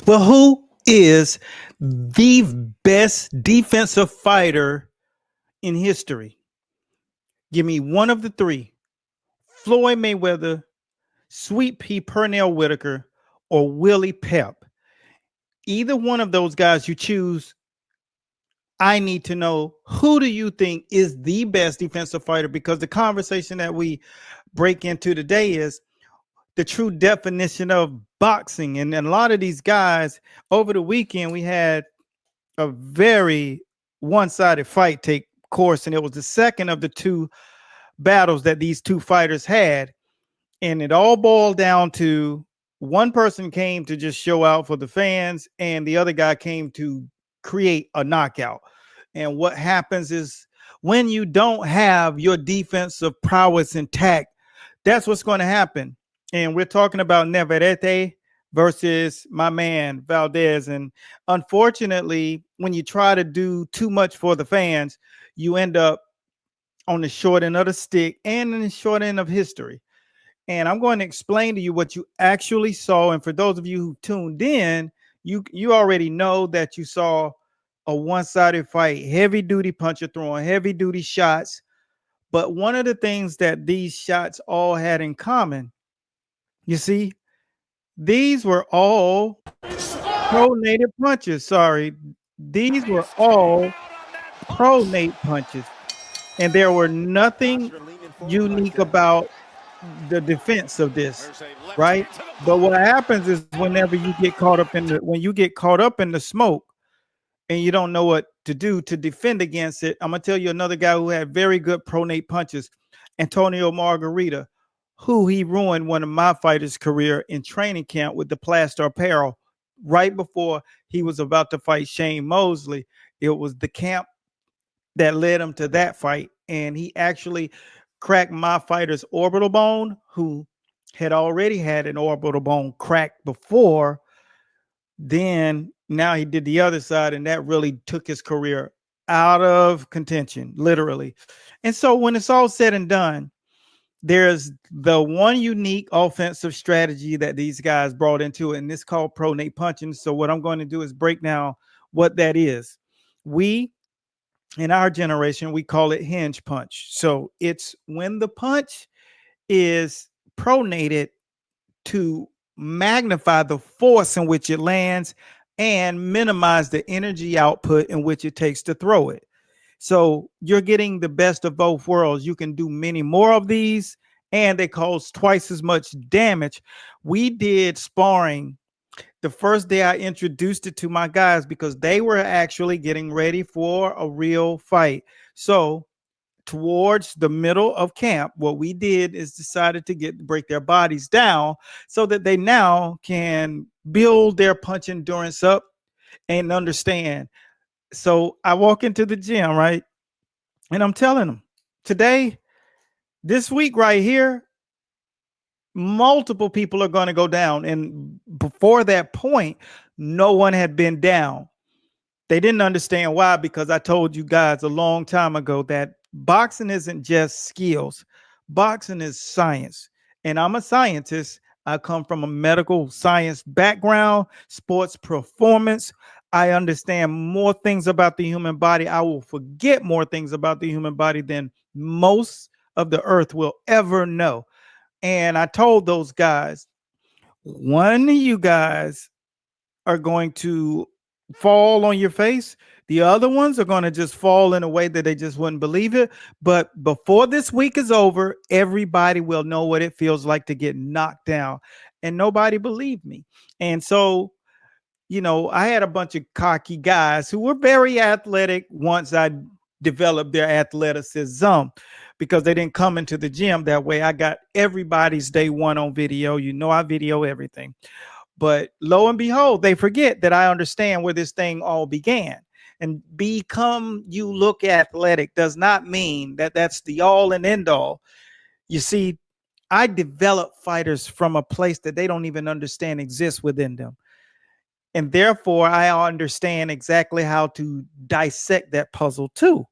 Well, who is the best defensive fighter in history? Give me one of the three: Floyd Mayweather, Sweet Pea Pernell Whitaker, or Willie Pep. Either one of those guys you choose, I need to know, who do you think is the best defensive fighter? Because the conversation that we break into today is the true definition of boxing. And a lot of these guys, over the weekend, we had a very one-sided fight take course, and it was the second of the two battles that these two fighters had. And it all boiled down to one person came to just show out for the fans, and the other guy came to create a knockout. And what happens is, when you don't have your defensive prowess intact, that's what's going to happen. And we're talking about Navarrete versus my man Valdez. And unfortunately, when you try to do too much for the fans, you end up on the short end of the stick and in the short end of history. And I'm going to explain to you what you actually saw. And for those of you who tuned in, you already know that you saw a one-sided fight, heavy duty puncher throwing heavy duty shots. But one of the things that these shots all had in common, you see, these were all pronate punches. Sorry, these were all pronate punches. And there were nothing unique about the defense of this, right? But what happens is, whenever you get caught up in the smoke and you don't know what to do to defend against it, I'm gonna tell you another guy who had very good pronate punches, Antonio Margarita, who he ruined one of my fighters' career in training camp with the plaster apparel right before he was about to fight Shane Mosley. It was the camp that led him to that fight, and he actually cracked my fighter's orbital bone, who had already had an orbital bone cracked before. Then now he did the other side, and that really took his career out of contention, literally. And so when it's all said and done, there's the one unique offensive strategy that these guys brought into it, and it's called pronate punching. So what I'm going to do is break down what that is. We, in our generation, we call it hinge punch. So it's when the punch is pronated to magnify the force in which it lands and minimize the energy output in which it takes to throw it. So you're getting the best of both worlds. You can do many more of these, and they cause twice as much damage. We did sparring the first day I introduced it to my guys, because they were actually getting ready for a real fight. So towards the middle of camp, what we did is decided to break their bodies down so that they now can build their punch endurance up and understand. So I walk into the gym, right? And I'm telling them, today, this week right here, multiple people are going to go down. And before that point, no one had been down. They didn't understand why, because I told you guys a long time ago that boxing isn't just skills. Boxing is science. And I'm a scientist. I come from a medical science background, sports performance. I understand more things about the human body. I will forget more things about the human body than most of the earth will ever know. And I told those guys, one of you guys are going to fall on your face. The other ones are going to just fall in a way that they just wouldn't believe it. But before this week is over, everybody will know what it feels like to get knocked down. And nobody believed me. And so, I had a bunch of cocky guys who were very athletic once I developed their athleticism, because they didn't come into the gym that way. I got everybody's day one on video. I video everything. But lo and behold, they forget that I understand where this thing all began. And become you look athletic does not mean that that's the all and end all. You see, I develop fighters from a place that they don't even understand exists within them. And therefore, I understand exactly how to dissect that puzzle too.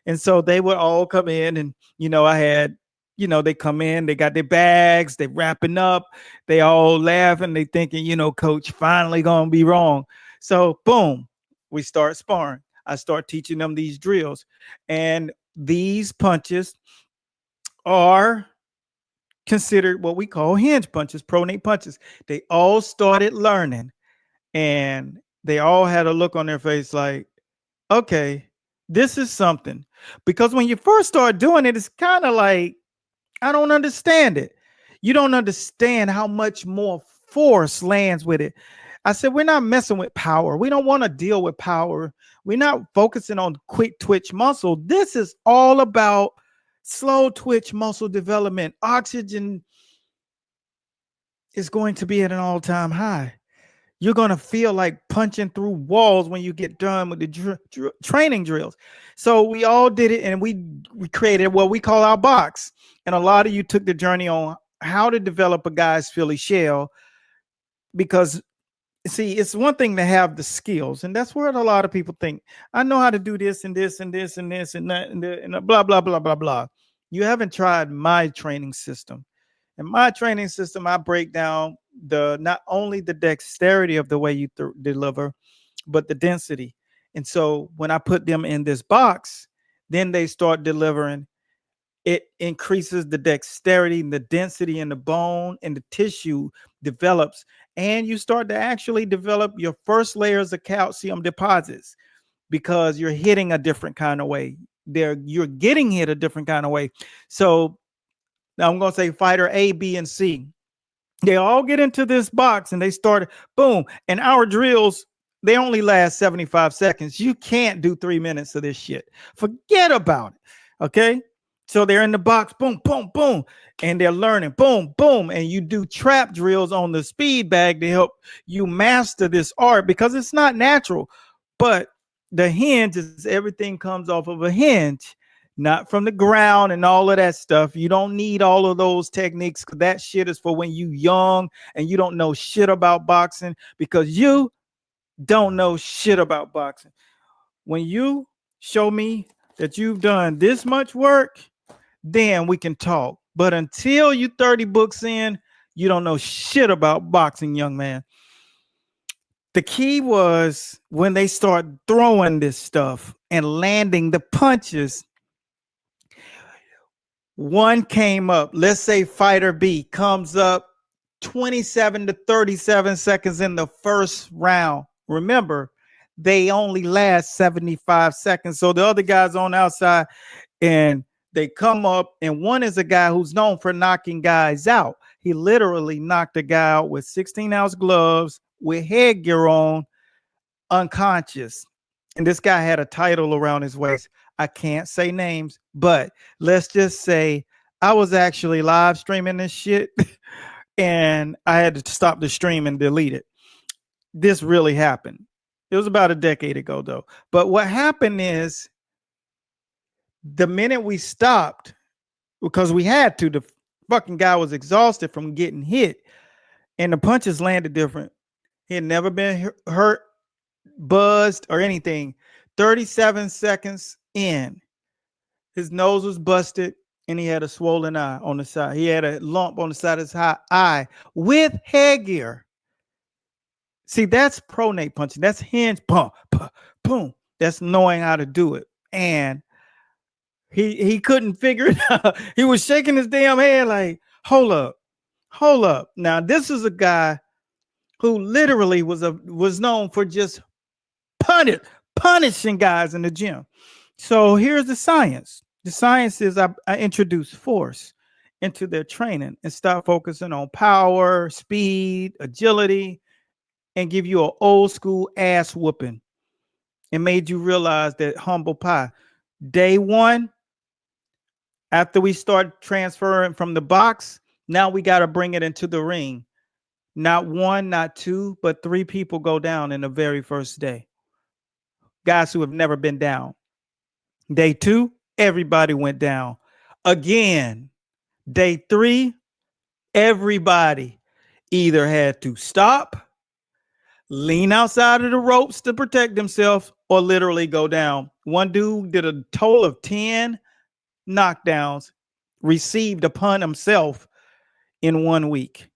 And so they would all come in, and, I had they come in, they got their bags, they wrapping up, they all laughing, they thinking, coach finally gonna be wrong. So boom, we start sparring. I start teaching them these drills, and these punches are considered what we call hinge punches, pronate punches. They all started learning, and they all had a look on their face like, okay, this is something. Because when you first start doing it, it's kind of like, I don't understand it. You don't understand how much more force lands with it. I said, we're not messing with power. We don't want to deal with power. We're not focusing on quick twitch muscle. This is all about slow twitch muscle development. Oxygen is going to be at an all-time high. You're going to feel like punching through walls when you get done with the training drills. So we all did it, and we created what we call our box. And a lot of you took the journey on how to develop a guy's Philly shell, because see, it's one thing to have the skills, and that's where a lot of people think, I know how to do this and this and this and this and that and blah, blah, blah, blah, blah. You haven't tried my training system. In my training system, I break down not only the dexterity of the way you deliver, but the density. And so when I put them in this box, then they start delivering. It increases the dexterity and the density in the bone, and the tissue develops, and you start to actually develop your first layers of calcium deposits, because you're hitting a different kind of way. You're getting hit a different kind of way. So now I'm going to say fighter A, B, and C. They all get into this box and they start, boom. And our drills, they only last 75 seconds. You can't do 3 minutes of this shit. Forget about it. Okay. So they're in the box, boom, boom, boom. And they're learning, boom, boom. And you do trap drills on the speed bag to help you master this art, because it's not natural. But the hinge is, everything comes off of a hinge, not from the ground and all of that stuff. You don't need all of those techniques, because that shit is for when you young and you don't know shit about boxing, because you don't know shit about boxing. When you show me that you've done this much work, then we can talk. But until you 30 books in, you don't know shit about boxing, young man. The key was when they start throwing this stuff and landing the punches. One came up, let's say fighter B comes up 27 to 37 seconds in the first round. Remember, they only last 75 seconds. So the other guy's on the outside, and they come up, and one is a guy who's known for knocking guys out. He literally knocked a guy out with 16-ounce gloves, with headgear on, unconscious. And this guy had a title around his waist. I can't say names, but let's just say I was actually live streaming this shit and I had to stop the stream and delete it. This really happened. It was about a decade ago, though. But what happened is, the minute we stopped, because we had to, the fucking guy was exhausted from getting hit, and the punches landed different. He had never been hurt, buzzed, or anything. 37 seconds in, his nose was busted, and he had a swollen eye on the side. He had a lump on the side of his eye with headgear. See, that's pronate punching. That's hinge, boom, boom, boom. That's knowing how to do it. And he couldn't figure it out. He was shaking his damn head like, hold up. Now, this is a guy who literally was known for just punishing guys in the gym. So here's the science. The science is I introduce force into their training and stop focusing on power, speed, agility, and give you an old school ass whooping. It made you realize that humble pie. Day one, after we start transferring from the box, now we got to bring it into the ring. Not one, not two, but 3 people go down in the very first day. Guys who have never been down. Day 2, everybody went down. Again, day 3, everybody either had to stop, lean outside of the ropes to protect themselves, or literally go down. One dude did a total of 10 knockdowns received upon himself in 1 week.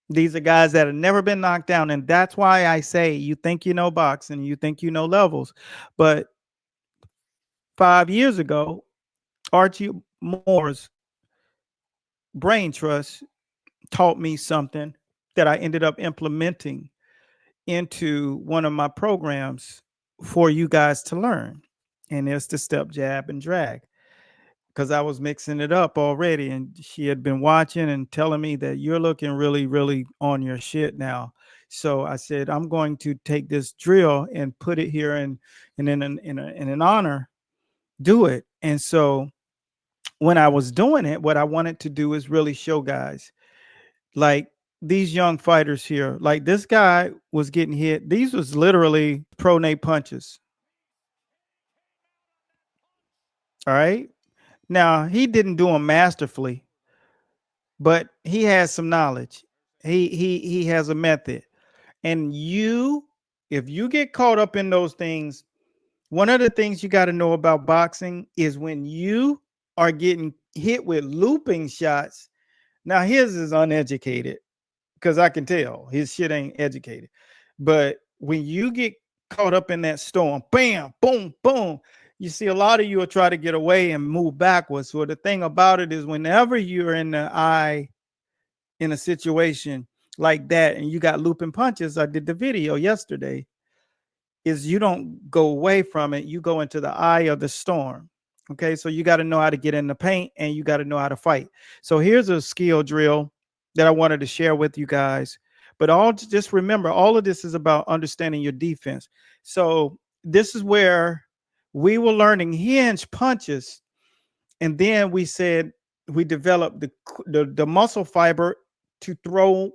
These are guys that have never been knocked down. And that's why I say you think you know boxing, you think you know levels. But 5 years ago, Archie Moore's brain trust taught me something that I ended up implementing into one of my programs for you guys to learn. And it's the step, jab, and drag. Because I was mixing it up already, and she had been watching and telling me that you're looking really, really on your shit now. So I said, I'm going to take this drill and put it here and in an honor, do it. And so when I was doing it, what I wanted to do is really show guys like these young fighters here. Like this guy was getting hit. These was literally pronate punches. All right. Now he didn't do them masterfully, but he has some knowledge. He has a method. And if you get caught up in those things, one of the things you got to know about boxing is when you are getting hit with looping shots. Now his is uneducated because I can tell his shit ain't educated. But when you get caught up in that storm, bam, boom, boom, you see a lot of you will try to get away and move backwards. So the thing about it is whenever you're in the eye in a situation like that and you got looping punches, I did the video yesterday, is you don't go away from it, you go into the eye of the storm. Okay, so you got to know how to get in the paint and you got to know how to fight. So here's a skill drill that I wanted to share with you guys. But just remember, all of this is about understanding your defense. So this is where we were learning hinge punches, and then we said we developed the muscle fiber to throw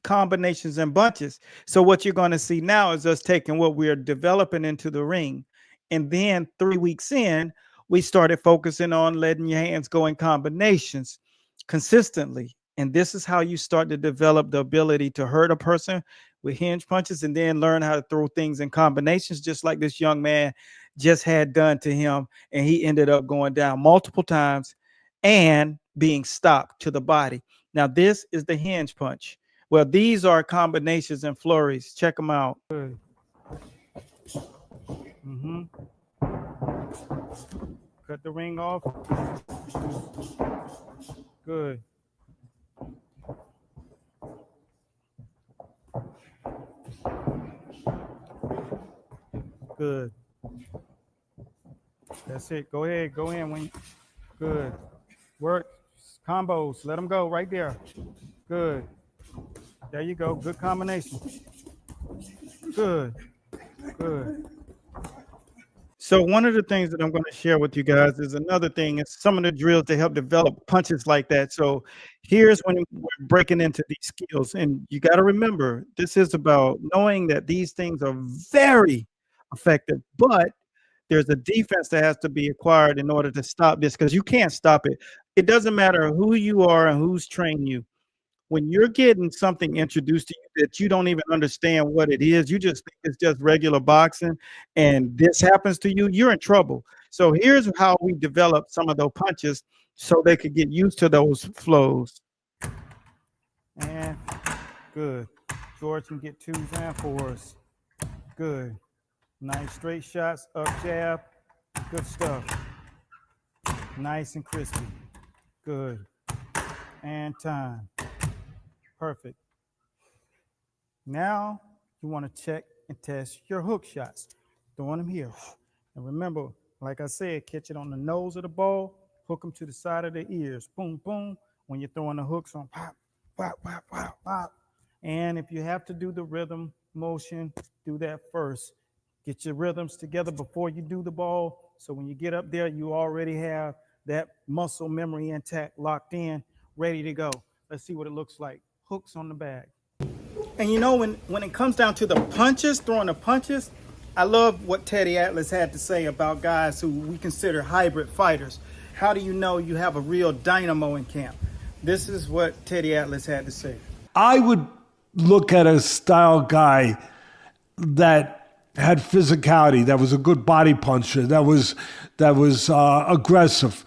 combinations and bunches. So what you're going to see now is us taking what we're developing into the ring. And then 3 weeks in, we started focusing on letting your hands go in combinations consistently. And this is how you start to develop the ability to hurt a person with hinge punches and then learn how to throw things in combinations, just like this young man just had done to him. And he ended up going down multiple times and being stopped to the body. Now, this is the hinge punch. Well, these are combinations and flurries. Check them out. Good. Cut the ring off. Good. Good. That's it. Go ahead. Go in. Good. Work. Combos. Let them go right there. Good. There you go. Good combination. Good. Good. So one of the things that I'm going to share with you guys is another thing. It's some of the drills to help develop punches like that. So here's when we're breaking into these skills. And you got to remember, this is about knowing that these things are very effective, but there's a defense that has to be acquired in order to stop this, because you can't stop it. It doesn't matter who you are and who's trained you. When you're getting something introduced to you that you don't even understand what it is, you just think it's just regular boxing, and this happens to you, you're in trouble. So here's how we develop some of those punches so they could get used to those flows. And good. George can get 2s and 4s. Good. Nice straight shots, up jab. Good stuff. Nice and crispy. Good. And time. Perfect. Now you want to check and test your hook shots. Throwing them here. And remember, like I said, catch it on the nose of the ball, hook them to the side of the ears. Boom, boom. When you're throwing the hooks on, pop, pop, pop, pop, pop. And if you have to do the rhythm motion, do that first. Get your rhythms together before you do the ball. So when you get up there, you already have that muscle memory intact, locked in, ready to go. Let's see what it looks like. Hooks on the bag. And you know, when it comes down to the punches, throwing the punches, I love what Teddy Atlas had to say about guys who we consider hybrid fighters. How do you know you have a real dynamo in camp? This is what Teddy Atlas had to say. I would look at a style guy that had physicality, that was a good body puncher, that was aggressive,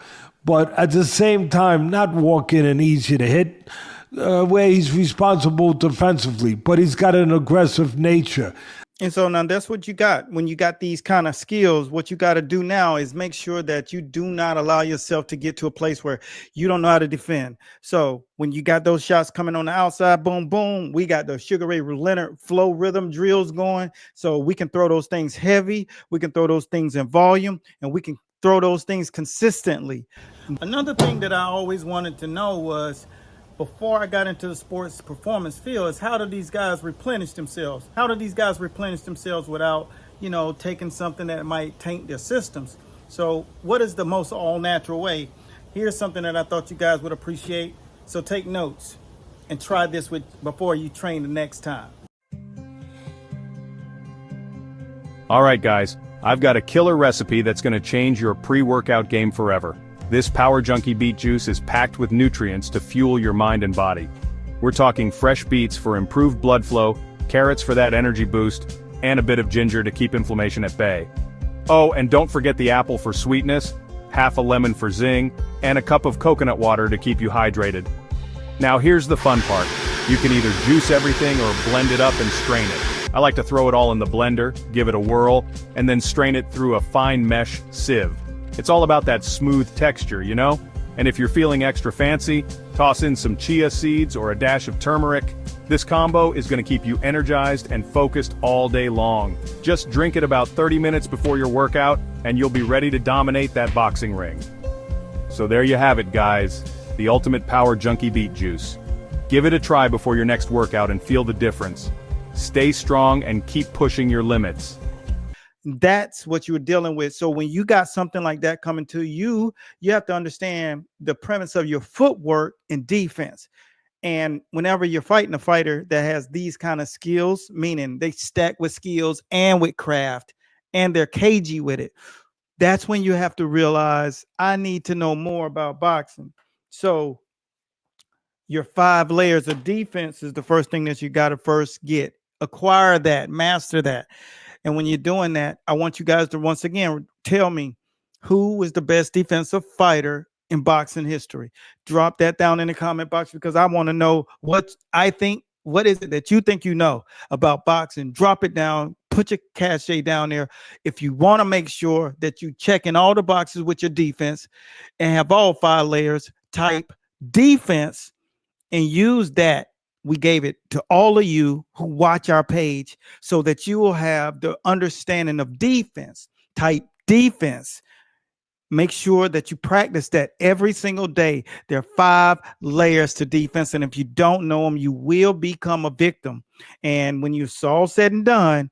but at the same time, not walk in and easy to hit, where he's responsible defensively, but he's got an aggressive nature. And so now that's what you got. When you got these kind of skills, what you got to do now is make sure that you do not allow yourself to get to a place where you don't know how to defend. So when you got those shots coming on the outside, boom, boom, we got the Sugar Ray Leonard flow rhythm drills going. So we can throw those things heavy. We can throw those things in volume, and we can throw those things consistently. Another thing that I always wanted to know was, before I got into the sports performance field, is how do these guys replenish themselves? How do these guys replenish themselves without, taking something that might taint their systems? So what is the most all natural way? Here's something that I thought you guys would appreciate. So take notes and try this before you train the next time. All right, guys, I've got a killer recipe that's going to change your pre-workout game forever. This Power Junkie beet juice is packed with nutrients to fuel your mind and body. We're talking fresh beets for improved blood flow, carrots for that energy boost, and a bit of ginger to keep inflammation at bay. Oh, and don't forget the apple for sweetness, half a lemon for zing, and a cup of coconut water to keep you hydrated. Now here's the fun part. You can either juice everything or blend it up and strain it. I like to throw it all in the blender, give it a whirl, and then strain it through a fine mesh sieve. It's all about that smooth texture, you know? And if you're feeling extra fancy, toss in some chia seeds or a dash of turmeric. This combo is going to keep you energized and focused all day long. Just drink it about 30 minutes before your workout, and you'll be ready to dominate that boxing ring. So there you have it, guys. The ultimate Power Junkie beet juice. Give it a try before your next workout and feel the difference. Stay strong and keep pushing your limits. That's what you're dealing with. So when you got something like that coming to you, you have to understand the premise of your footwork and defense. And whenever you're fighting a fighter that has these kind of skills, meaning they stack with skills and with craft, and they're cagey with it, that's when you have to realize, I need to know more about boxing. So your 5 layers of defense is the first thing that you got to first get. Acquire that, master that. And when you're doing that, I want you guys to once again tell me, who was the best defensive fighter in boxing history? Drop that down in the comment box, because I want to know what I think. What is it that you think you know about boxing? Drop it down. Put your cachet down there. If you want to make sure that you checking all the boxes with your defense and have all 5 layers, type defense and use that. We gave it to all of you who watch our page so that you will have the understanding of defense. Type defense. Make sure that you practice that every single day. There are 5 layers to defense, and if you don't know them, you will become a victim. And when you're all said and done,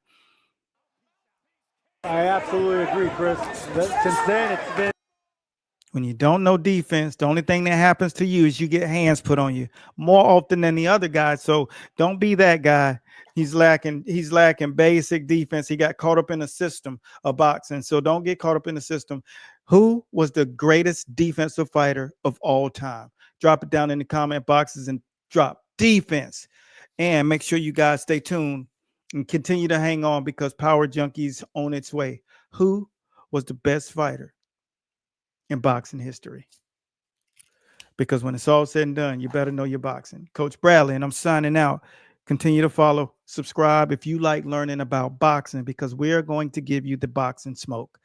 I absolutely agree, Chris. Since then, it's been. when you don't know defense, the only thing that happens to you is you get hands put on you more often than the other guy. So don't be that guy. He's lacking basic defense. He got caught up in the system of boxing. So don't get caught up in the system. Who was the greatest defensive fighter of all time? Drop it down in the comment boxes and drop defense. And make sure you guys stay tuned and continue to hang on, because Power Junkie's on its way. Who was the best fighter in boxing history? Because when it's all said and done, you better know your boxing. Coach Bradley, and I'm signing out. Continue to follow, subscribe if you like learning about boxing, because we're going to give you the boxing smoke.